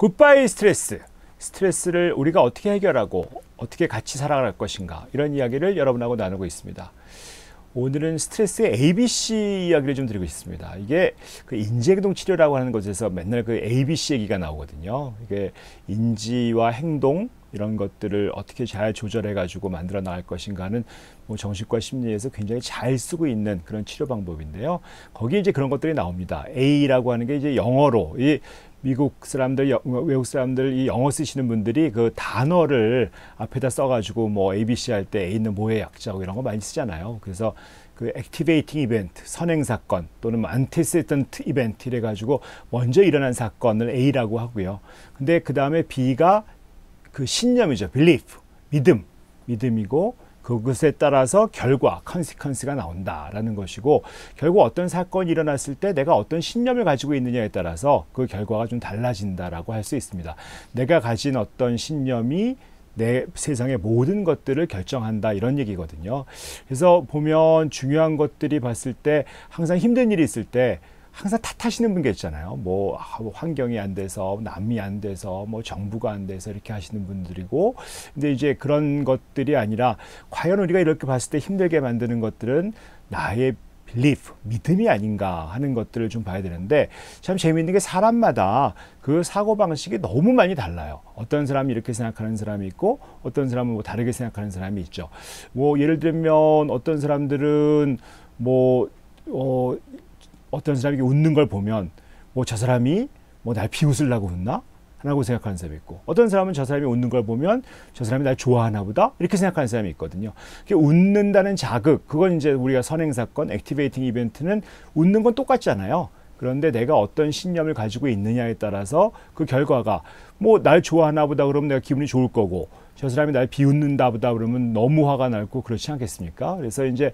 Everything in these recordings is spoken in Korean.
굿바이 스트레스. 스트레스를 우리가 어떻게 해결하고 어떻게 같이 살아갈 것인가, 이런 이야기를 여러분하고 나누고 있습니다. 오늘은 스트레스의 ABC 이야기를 좀 드리고 싶습니다. 이게 그 인지행동 치료라고 하는 것에서 맨날 그 ABC 얘기가 나오거든요. 이게 인지와 행동, 이런 것들을 어떻게 잘 조절해 가지고 만들어 나갈 것인가 하는 뭐 정신과 심리에서 굉장히 잘 쓰고 있는 그런 치료 방법인데요. 거기에 이제 그런 것들이 나옵니다. A라고 하는 게 이제 영어로, 이 미국 사람들, 외국 사람들, 이 영어 쓰시는 분들이 그 단어를 앞에다 써가지고 뭐 ABC 할 때 A는 뭐의 약자고 이런 거 많이 쓰잖아요. 그래서 그 activating event, 선행 사건, 또는 antecedent event 이래 가지고 먼저 일어난 사건을 A라고 하고요. 근데 그 다음에 B가 그 신념이죠. belief, 믿음이고, 그것에 따라서 결과, consequence가 나온다라는 것이고, 결국 어떤 사건이 일어났을 때 내가 어떤 신념을 가지고 있느냐에 따라서 그 결과가 좀 달라진다라고 할 수 있습니다. 내가 가진 어떤 신념이 내 세상의 모든 것들을 결정한다, 이런 얘기거든요. 그래서 보면 중요한 것들이 봤을 때 항상 힘든 일이 있을 때 항상 탓하시는 분 계시잖아요. 뭐 환경이 안 돼서, 남이 안 돼서, 뭐 정부가 안 돼서 이렇게 하시는 분들이고, 근데 이제 그런 것들이 아니라 과연 우리가 이렇게 봤을 때 힘들게 만드는 것들은 나의 belief, 믿음이 아닌가 하는 것들을 좀 봐야 되는데, 참 재미있는 게 사람마다 그 사고방식이 너무 많이 달라요. 어떤 사람이 이렇게 생각하는 사람이 있고, 어떤 사람은 뭐 다르게 생각하는 사람이 있죠. 뭐 예를 들면 어떤 사람들은 어떤 사람이 웃는 걸 보면 뭐 저 사람이 뭐 날 비웃으려고 웃나? 라고 생각하는 사람이 있고, 어떤 사람은 저 사람이 웃는 걸 보면 저 사람이 날 좋아하나 보다? 이렇게 생각하는 사람이 있거든요. 웃는다는 자극, 그건 이제 우리가 선행사건, 액티베이팅 이벤트는 웃는 건 똑같잖아요. 그런데 내가 어떤 신념을 가지고 있느냐에 따라서 그 결과가 뭐 날 좋아하나 보다 그러면 내가 기분이 좋을 거고, 저 사람이 날 비웃는다 보다 그러면 너무 화가 날고, 그렇지 않겠습니까? 그래서 이제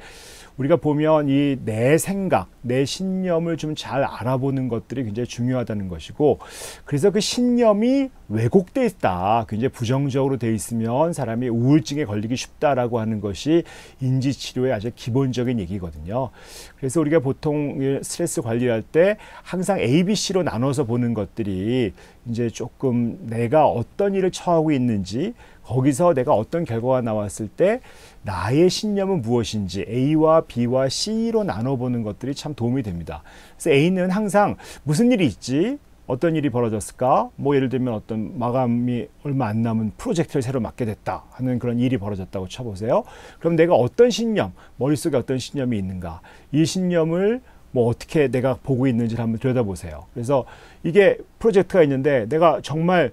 우리가 보면 이 내 생각, 내 신념을 좀 잘 알아보는 것들이 굉장히 중요하다는 것이고, 그래서 그 신념이 왜곡돼 있다, 굉장히 부정적으로 돼 있으면 사람이 우울증에 걸리기 쉽다라고 하는 것이 인지치료의 아주 기본적인 얘기거든요. 그래서 우리가 보통 스트레스 관리할 때 항상 ABC로 나눠서 보는 것들이 이제 조금 내가 어떤 일을 처하고 있는지, 거기서 내가 어떤 결과가 나왔을 때 나의 신념은 무엇인지 A와 B와 C로 나눠보는 것들이 참 도움이 됩니다. 그래서 A는 항상 무슨 일이 있지? 어떤 일이 벌어졌을까? 뭐 예를 들면 어떤 마감이 얼마 안 남은 프로젝트를 새로 맡게 됐다 하는 그런 일이 벌어졌다고 쳐보세요. 그럼 내가 어떤 신념, 머릿속에 어떤 신념이 있는가? 이 신념을 뭐 어떻게 내가 보고 있는지를 한번 들여다보세요. 그래서 이게 프로젝트가 있는데 내가 정말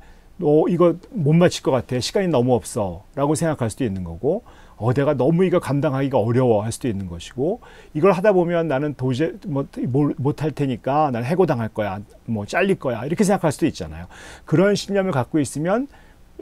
이거 못 마칠 것 같아, 시간이 너무 없어 라고 생각할 수도 있는 거고, 내가 너무 이거 감당하기가 어려워 할 수도 있는 것이고, 이걸 하다 보면 나는 도저히 못할 테니까 난 해고당할 거야, 뭐 잘릴 거야, 이렇게 생각할 수도 있잖아요. 그런 신념을 갖고 있으면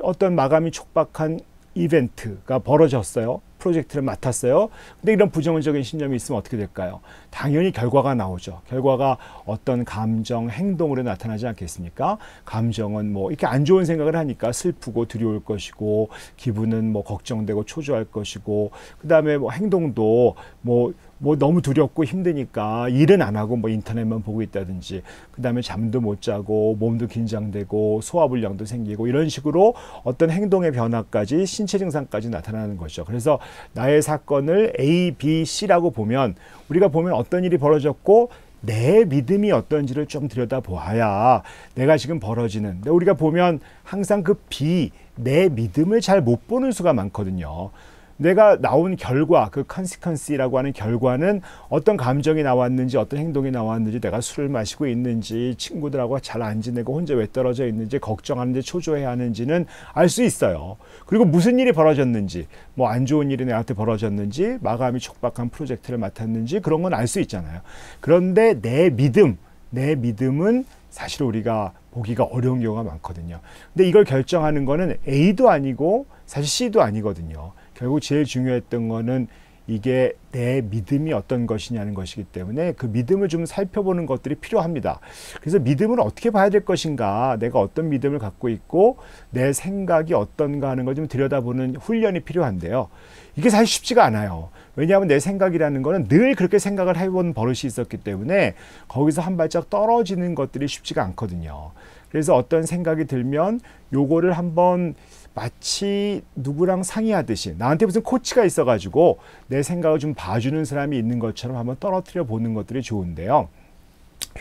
어떤 마감이 촉박한 이벤트가 벌어졌어요. 프로젝트를 맡았어요. 근데 이런 부정적인 신념이 있으면 어떻게 될까요? 당연히 결과가 나오죠. 결과가 어떤 감정, 행동으로 나타나지 않겠습니까? 감정은 뭐 이렇게 안 좋은 생각을 하니까 슬프고 두려울 것이고, 기분은 뭐 걱정되고 초조할 것이고, 그 다음에 뭐 행동도 뭐 너무 두렵고 힘드니까 일은 안 하고 뭐 인터넷만 보고 있다든지, 그 다음에 잠도 못 자고 몸도 긴장되고 소화불량도 생기고, 이런 식으로 어떤 행동의 변화까지 신체 증상까지 나타나는 거죠. 그래서 나의 사건을 A, B, C라고 보면, 우리가 보면 어떤 일이 벌어졌고 내 믿음이 어떤지를 좀 들여다보아야 내가 지금 벌어지는, 근데 우리가 보면 항상 그 B, 내 믿음을 잘 못 보는 수가 많거든요. 내가 나온 결과, 그 consequence라고 하는 결과는 어떤 감정이 나왔는지, 어떤 행동이 나왔는지, 내가 술을 마시고 있는지, 친구들하고 잘 안 지내고 혼자 왜 떨어져 있는지, 걱정하는지, 초조해 하는지는 알 수 있어요. 그리고 무슨 일이 벌어졌는지, 뭐 안 좋은 일이 내한테 벌어졌는지, 마감이 촉박한 프로젝트를 맡았는지, 그런 건 알 수 있잖아요. 그런데 내 믿음은 사실 우리가 보기가 어려운 경우가 많거든요. 근데 이걸 결정하는 거는 A도 아니고 사실 C도 아니거든요. 결국 제일 중요했던 거는 이게 내 믿음이 어떤 것이냐는 것이기 때문에 그 믿음을 좀 살펴보는 것들이 필요합니다. 그래서 믿음을 어떻게 봐야 될 것인가, 내가 어떤 믿음을 갖고 있고 내 생각이 어떤가 하는 걸 좀 들여다보는 훈련이 필요한데요. 이게 사실 쉽지가 않아요. 왜냐하면 내 생각이라는 거는 늘 그렇게 생각을 해본 버릇이 있었기 때문에 거기서 한 발짝 떨어지는 것들이 쉽지가 않거든요. 그래서 어떤 생각이 들면 요거를 한번 마치 누구랑 상의하듯이 나한테 무슨 코치가 있어가지고 내 생각을 좀 봐주는 사람이 있는 것처럼 한번 떨어뜨려 보는 것들이 좋은데요.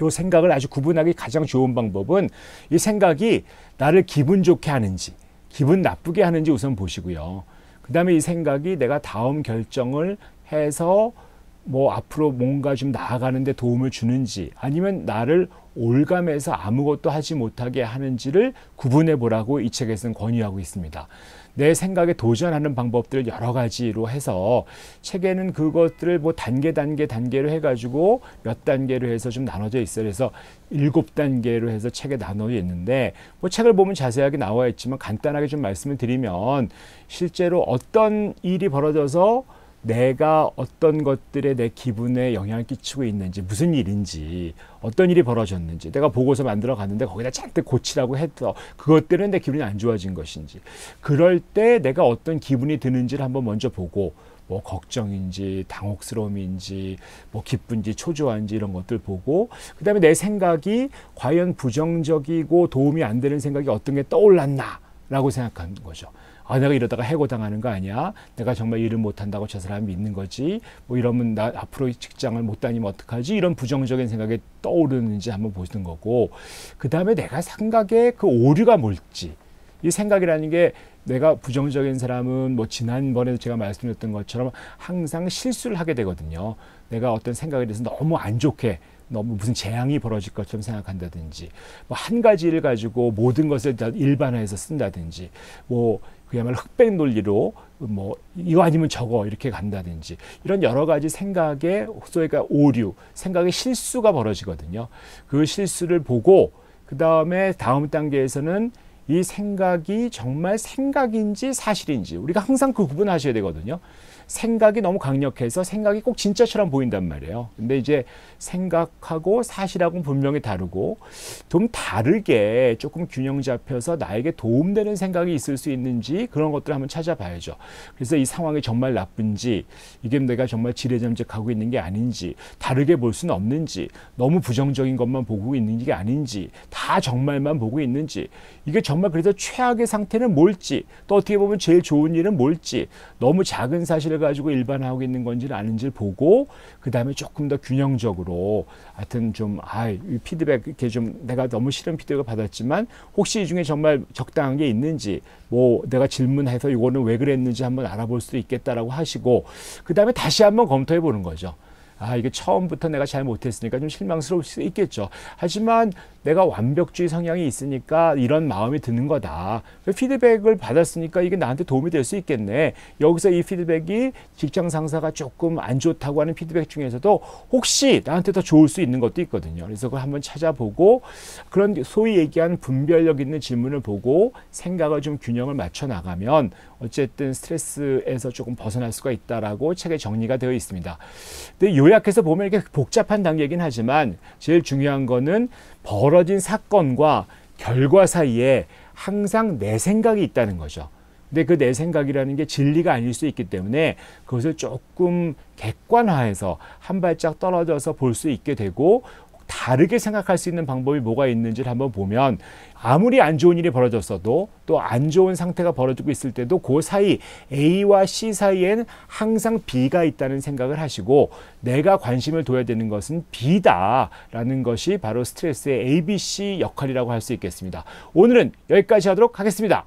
요 생각을 아주 구분하기 가장 좋은 방법은 이 생각이 나를 기분 좋게 하는지 기분 나쁘게 하는지 우선 보시고요. 그 다음에 이 생각이 내가 다음 결정을 해서 뭐 앞으로 뭔가 좀 나아가는 데 도움을 주는지 아니면 나를 올감해서 아무것도 하지 못하게 하는지를 구분해 보라고 이 책에서는 권유하고 있습니다. 내 생각에 도전하는 방법들을 여러 가지로 해서 책에는 그것들을 뭐 단계로 해가지고 몇 단계로 해서 좀 나눠져 있어요. 그래서 7단계로 해서 책에 나눠져 있는데 뭐 책을 보면 자세하게 나와 있지만 간단하게 좀 말씀을 드리면 실제로 어떤 일이 벌어져서 내가 어떤 것들에 내 기분에 영향을 끼치고 있는지 무슨 일인지 어떤 일이 벌어졌는지 내가 보고서 만들어 갔는데 거기다 잔뜩 고치라고 해서 그것 때문에 내 기분이 안 좋아진 것인지 그럴 때 내가 어떤 기분이 드는지를 한번 먼저 보고 뭐 걱정인지 당혹스러움인지 뭐 기쁜지 초조한지 이런 것들 보고 그 다음에 내 생각이 과연 부정적이고 도움이 안 되는 생각이 어떤 게 떠올랐나 라고 생각하는 거죠. 아, 내가 이러다가 해고당하는 거 아니야? 내가 정말 일을 못한다고 저 사람이 믿는 거지? 뭐 이러면 나 앞으로 직장을 못 다니면 어떡하지? 이런 부정적인 생각이 떠오르는지 한번 보시는 거고 그 다음에 내가 생각의 그 오류가 뭘지 이 생각이라는 게 내가 부정적인 사람은 뭐 지난번에도 제가 말씀드렸던 것처럼 항상 실수를 하게 되거든요. 내가 어떤 생각에 대해서 너무 안 좋게 너무 무슨 재앙이 벌어질 것처럼 생각한다든지 뭐 한 가지를 가지고 모든 것을 다 일반화해서 쓴다든지 뭐 그야말로 흑백 논리로 뭐 이거 아니면 저거 이렇게 간다든지 이런 여러 가지 생각의 소위가 오류, 생각의 실수가 벌어지거든요. 그 실수를 보고 그 다음에 다음 단계에서는 이 생각이 정말 생각인지 사실인지 우리가 항상 그 구분하셔야 되거든요. 생각이 너무 강력해서 생각이 꼭 진짜처럼 보인단 말이에요. 근데 이제 생각하고 사실하고는 분명히 다르고 좀 다르게 조금 균형 잡혀서 나에게 도움되는 생각이 있을 수 있는지 그런 것들을 한번 찾아봐야죠. 그래서 이 상황이 정말 나쁜지 이게 내가 정말 지레짐작하고 있는 게 아닌지 다르게 볼 수는 없는지 너무 부정적인 것만 보고 있는 게 아닌지 다 정말만 보고 있는지 이게 정말 그래서 최악의 상태는 뭘지 또 어떻게 보면 제일 좋은 일은 뭘지 너무 작은 사실을 가지고 일반화하고 있는 건지를 아는지를 보고 그 다음에 조금 더 균형적으로 하여튼 좀 이 피드백 이렇게 좀 내가 너무 싫은 피드백을 받았지만 혹시 이 중에 정말 적당한 게 있는지 뭐 내가 질문해서 이거는 왜 그랬는지 한번 알아볼 수도 있겠다라고 하시고 그 다음에 다시 한번 검토해 보는 거죠. 이게 처음부터 내가 잘 못했으니까 좀 실망스러울 수 있겠죠. 하지만 내가 완벽주의 성향이 있으니까 이런 마음이 드는 거다. 피드백을 받았으니까 이게 나한테 도움이 될 수 있겠네. 여기서 이 피드백이 직장 상사가 조금 안 좋다고 하는 피드백 중에서도 혹시 나한테 더 좋을 수 있는 것도 있거든요. 그래서 그걸 한번 찾아보고 그런 소위 얘기한 분별력 있는 질문을 보고 생각을 좀 균형을 맞춰 나가면 어쨌든 스트레스에서 조금 벗어날 수가 있다라고 책에 정리가 되어 있습니다. 근데 요약해서 보면 이렇게 복잡한 단계이긴 하지만 제일 중요한 거는 벌어진 사건과 결과 사이에 항상 내 생각이 있다는 거죠. 근데 그 내 생각이라는 게 진리가 아닐 수 있기 때문에 그것을 조금 객관화해서 한 발짝 떨어져서 볼 수 있게 되고 다르게 생각할 수 있는 방법이 뭐가 있는지를 한번 보면 아무리 안 좋은 일이 벌어졌어도 또 안 좋은 상태가 벌어지고 있을 때도 그 사이 A와 C 사이에는 항상 B가 있다는 생각을 하시고 내가 관심을 둬야 되는 것은 B다라는 것이 바로 스트레스의 ABC 역할이라고 할 수 있겠습니다. 오늘은 여기까지 하도록 하겠습니다.